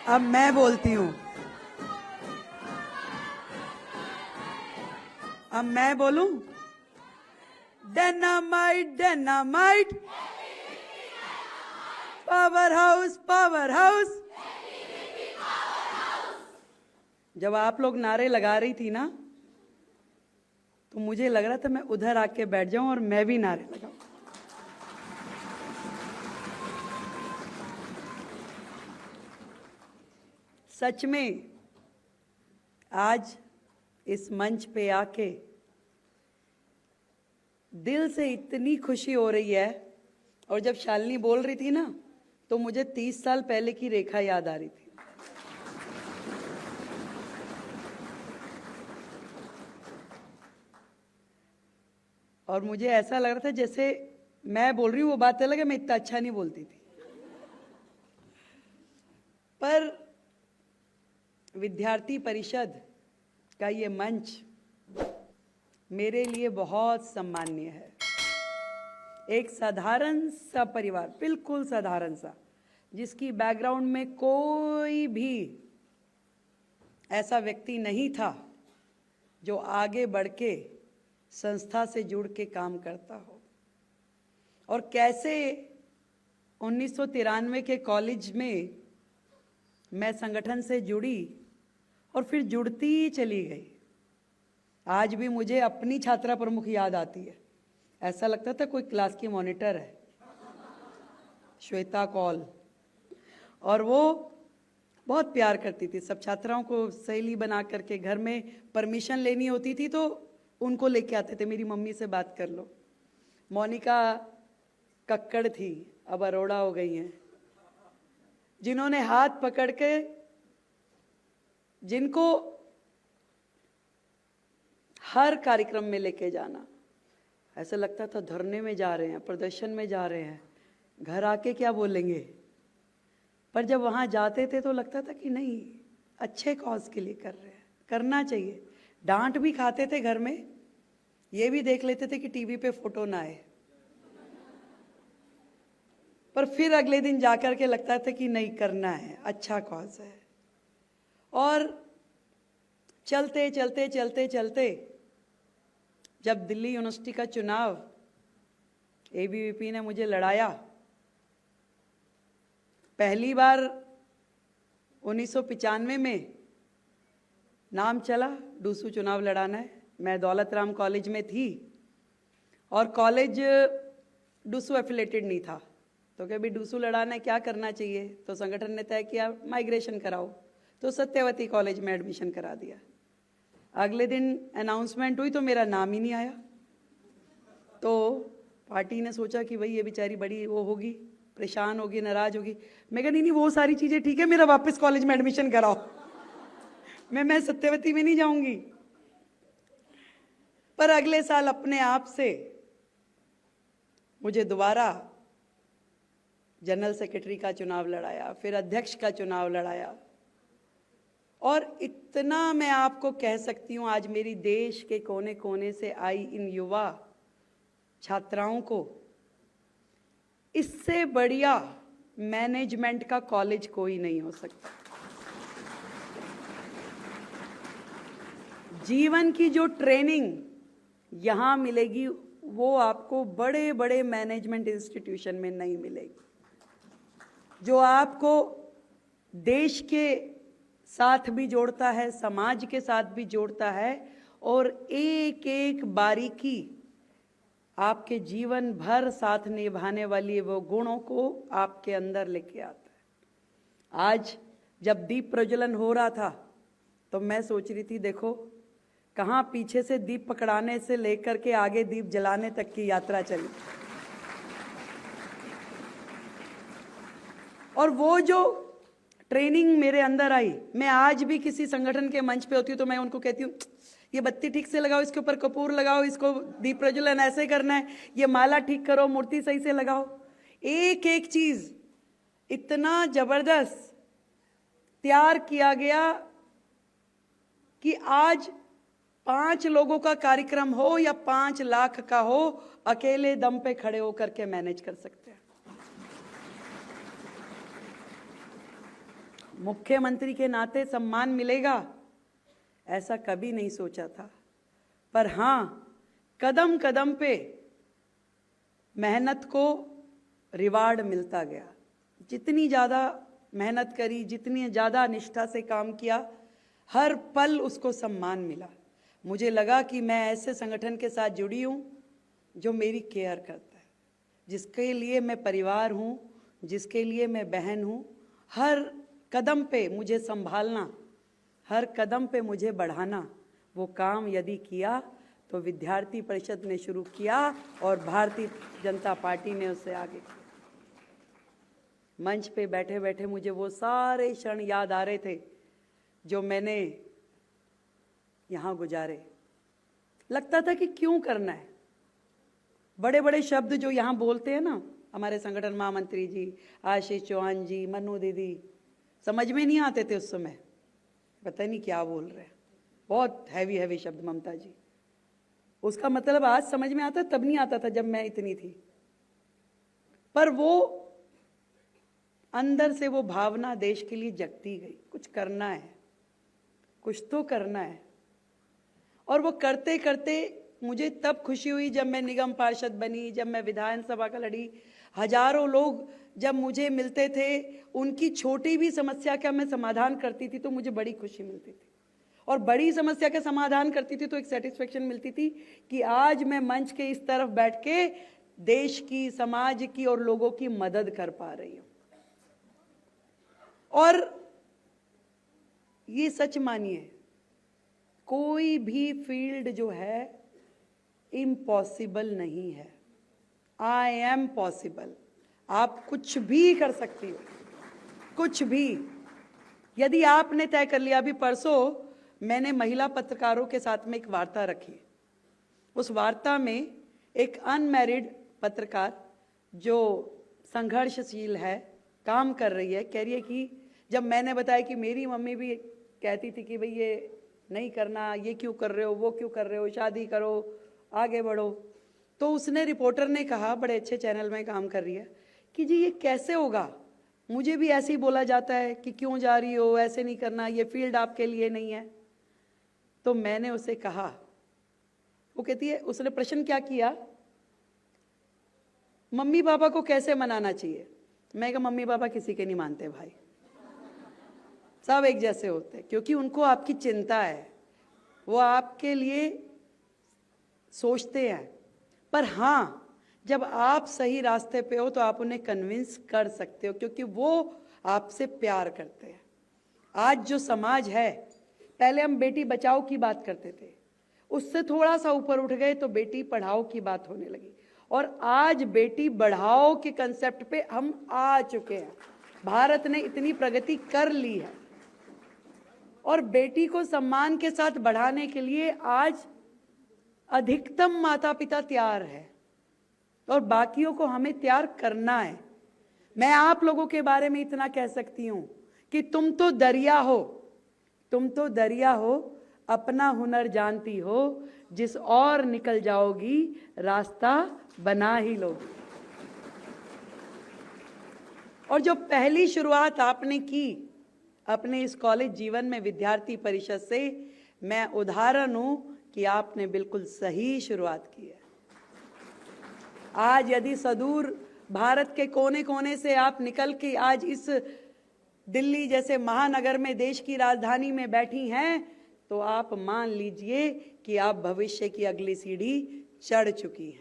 अब मैं बोलती हूं, अब मैं बोलूं। Dynamite dynamite, power house power house. जब आप लोग नारे लगा रही थी ना, तो मुझे लग रहा था मैं उधर आके बैठ जाऊं और मैं भी नारे लगाऊं। सच में आज इस मंच पे आके दिल से इतनी खुशी हो रही है। और जब शालिनी बोल रही थी ना, तो मुझे 30 साल पहले की रेखा याद आ रही थी। और मुझे ऐसा लग रहा था जैसे मैं बोल रही हूँ वो बात अलग है, मैं इतना अच्छा नहीं बोलती थी, पर विद्यार्थी परिषद का ये मंच मेरे लिए बहुत सम्माननीय है। एक साधारण सा परिवार, बिल्कुल साधारण सा, जिसकी बैकग्राउंड में कोई भी ऐसा व्यक्ति नहीं था जो आगे बढ़ के संस्था से जुड़ के काम करता हो। और कैसे 1993 के कॉलेज में मैं संगठन से जुड़ी और फिर जुड़ती चली गई। आज भी मुझे अपनी छात्रा प्रमुख याद आती है। ऐसा लगता था कोई क्लास की मॉनिटर है, श्वेता कौल। और वो बहुत प्यार करती थी, सब छात्राओं को सहेली बना करके घर में परमिशन लेनी होती थी तो उनको लेके आते थे, मेरी मम्मी से बात कर लो। मोनिका कक्कड़ थी, अब अरोड़ा हो गई हैं, जिन्होंने हाथ पकड़ के, जिनको हर कार्यक्रम में लेके जाना। ऐसा लगता था धरने में जा रहे हैं, प्रदर्शन में जा रहे हैं, घर आके क्या बोलेंगे। पर जब वहाँ जाते थे तो लगता था कि नहीं, अच्छे कॉज के लिए कर रहे हैं, करना चाहिए। डांट भी खाते थे घर में, ये भी देख लेते थे कि टीवी पे फोटो ना आए, पर फिर अगले दिन जाकर के लगता था कि नहीं, करना है, अच्छा कॉज है। और चलते चलते चलते चलते जब दिल्ली यूनिवर्सिटी का चुनाव एबीवीपी ने मुझे लड़ाया, पहली बार 1995 में नाम चला डूसू चुनाव लड़ाना है। मैं दौलत राम कॉलेज में थी और कॉलेज डूसू एफिलेटेड नहीं था, तो कभी डूसू लड़ाना है, क्या करना चाहिए। तो संगठन ने तय किया माइग्रेशन कराओ, तो सत्यवती कॉलेज में एडमिशन करा दिया। अगले दिन अनाउंसमेंट हुई तो मेरा नाम ही नहीं आया। तो पार्टी ने सोचा कि भाई ये बेचारी बड़ी वो होगी, परेशान होगी, नाराज होगी। मैं कहा नहीं, वो सारी चीज़ें ठीक है, मेरा वापस कॉलेज में एडमिशन कराओ, मैं सत्यवती में नहीं जाऊंगी। पर अगले साल अपने आप से मुझे दोबारा जनरल सेक्रेटरी का चुनाव लड़ाया, फिर अध्यक्ष का चुनाव लड़ाया। और इतना मैं आपको कह सकती हूँ, आज मेरी देश के कोने कोने से आई इन युवा छात्राओं को इससे बढ़िया मैनेजमेंट का कॉलेज कोई नहीं हो सकता। जीवन की जो ट्रेनिंग यहाँ मिलेगी वो आपको बड़े बड़े मैनेजमेंट इंस्टीट्यूशन में नहीं मिलेगी, जो आपको देश के साथ भी जोड़ता है, समाज के साथ भी जोड़ता है, और एक एक बारीकी आपके जीवन भर साथ निभाने वाली वो गुणों को आपके अंदर लेके आता है। आज जब दीप प्रज्वलन हो रहा था तो मैं सोच रही थी, देखो कहाँ पीछे से दीप पकड़ाने से लेकर के आगे दीप जलाने तक की यात्रा चली। और वो जो ट्रेनिंग मेरे अंदर आई, मैं आज भी किसी संगठन के मंच पे होती हूँ तो मैं उनको कहती हूँ, ये बत्ती ठीक से लगाओ, इसके ऊपर कपूर लगाओ, इसको दीप प्रज्वलन ऐसे करना है, ये माला ठीक करो, मूर्ति सही से लगाओ। एक एक चीज इतना जबरदस्त तैयार किया गया कि आज 5 लोगों का कार्यक्रम हो या 5 लाख का हो, अकेले दम पे खड़े होकर के मैनेज कर सकते हैं। मुख्यमंत्री के नाते सम्मान मिलेगा, ऐसा कभी नहीं सोचा था। पर हाँ, कदम कदम पे मेहनत को रिवार्ड मिलता गया। जितनी ज़्यादा मेहनत करी, जितनी ज़्यादा निष्ठा से काम किया, हर पल उसको सम्मान मिला। मुझे लगा कि मैं ऐसे संगठन के साथ जुड़ी हूँ जो मेरी केयर करता है, जिसके लिए मैं परिवार हूँ, जिसके लिए मैं बहन हूँ। हर कदम पे मुझे संभालना, हर कदम पे मुझे बढ़ाना, वो काम यदि किया तो विद्यार्थी परिषद ने शुरू किया और भारतीय जनता पार्टी ने उससे आगे किया। मंच पे बैठे बैठे मुझे वो सारे क्षण याद आ रहे थे जो मैंने यहाँ गुजारे। लगता था कि क्यों करना है। बड़े बड़े शब्द जो यहाँ बोलते हैं ना हमारे संगठन महामंत्री जी, आशीष चौहान जी, मनु दीदी, समझ में नहीं आते थे उस समय, पता नहीं क्या बोल रहे हैं। बहुत हैवी हैवी शब्द, ममता जी, उसका मतलब आज समझ में आता, तब नहीं आता था जब मैं इतनी थी। पर वो अंदर से वो भावना देश के लिए जगती गई, कुछ करना है, कुछ तो करना है। और वो करते करते मुझे तब खुशी हुई जब मैं निगम पार्षद बनी, जब मैं विधानसभा का लड़ी। हजारों लोग जब मुझे मिलते थे, उनकी छोटी भी समस्या का मैं समाधान करती थी तो मुझे बड़ी खुशी मिलती थी। और बड़ी समस्या का समाधान करती थी तो एक सेटिस्फेक्शन मिलती थी कि आज मैं मंच के इस तरफ बैठ के देश की, समाज की और लोगों की मदद कर पा रही हूं। और ये सच मानिए, कोई भी फील्ड जो है इम्पॉसिबल नहीं है। I am possible. आप कुछ भी कर सकती हो, कुछ भी। यदि आपने तय कर लिया। अभी परसों मैंने महिला पत्रकारों के साथ में एक वार्ता रखी। उस वार्ता में एक अनमैरिड पत्रकार जो संघर्षशील है, काम कर रही है, कह रही है कि जब मैंने बताया कि मेरी मम्मी भी कहती थी कि भाई ये नहीं करना, ये क्यों कर रहे हो, वो क्यों कर रहे हो, शादी करो, आगे बढ़ो, तो उसने, रिपोर्टर ने कहा, बड़े अच्छे चैनल में काम कर रही है, कि जी ये कैसे होगा, मुझे भी ऐसे ही बोला जाता है कि क्यों जा रही हो, ऐसे नहीं करना, ये फील्ड आपके लिए नहीं है। तो मैंने उसे कहा, वो कहती है, उसने प्रश्न क्या किया, मम्मी पापा को कैसे मनाना चाहिए। मैं कहा मम्मी पापा किसी के नहीं मानते भाई, सब एक जैसे होते हैं, क्योंकि उनको आपकी चिंता है, वो आपके लिए सोचते हैं। पर हाँ, जब आप सही रास्ते पे हो तो आप उन्हें कन्विंस कर सकते हो, क्योंकि वो आपसे प्यार करते हैं। आज जो समाज है, पहले हम बेटी बचाओ की बात करते थे, उससे थोड़ा सा ऊपर उठ गए तो बेटी पढ़ाओ की बात होने लगी, और आज बेटी बढ़ाओ के कंसेप्ट पे हम आ चुके हैं। भारत ने इतनी प्रगति कर ली है, और बेटी को सम्मान के साथ बढ़ाने के लिए आज अधिकतम माता पिता तैयार है, और बाकियों को हमें तैयार करना है। मैं आप लोगों के बारे में इतना कह सकती हूं कि तुम तो दरिया हो, तुम तो दरिया हो, अपना हुनर जानती हो, जिस और निकल जाओगी रास्ता बना ही लोगी। और जो पहली शुरुआत आपने की अपने इस कॉलेज जीवन में विद्यार्थी परिषद से, मैं उदाहरण हूं कि आपने बिल्कुल सही शुरुआत की है। आज यदि सुदूर भारत के कोने कोने से आप निकल के आज इस दिल्ली जैसे महानगर में, देश की राजधानी में बैठी हैं, तो आप मान लीजिए कि आप भविष्य की अगली सीढ़ी चढ़ चुकी हैं।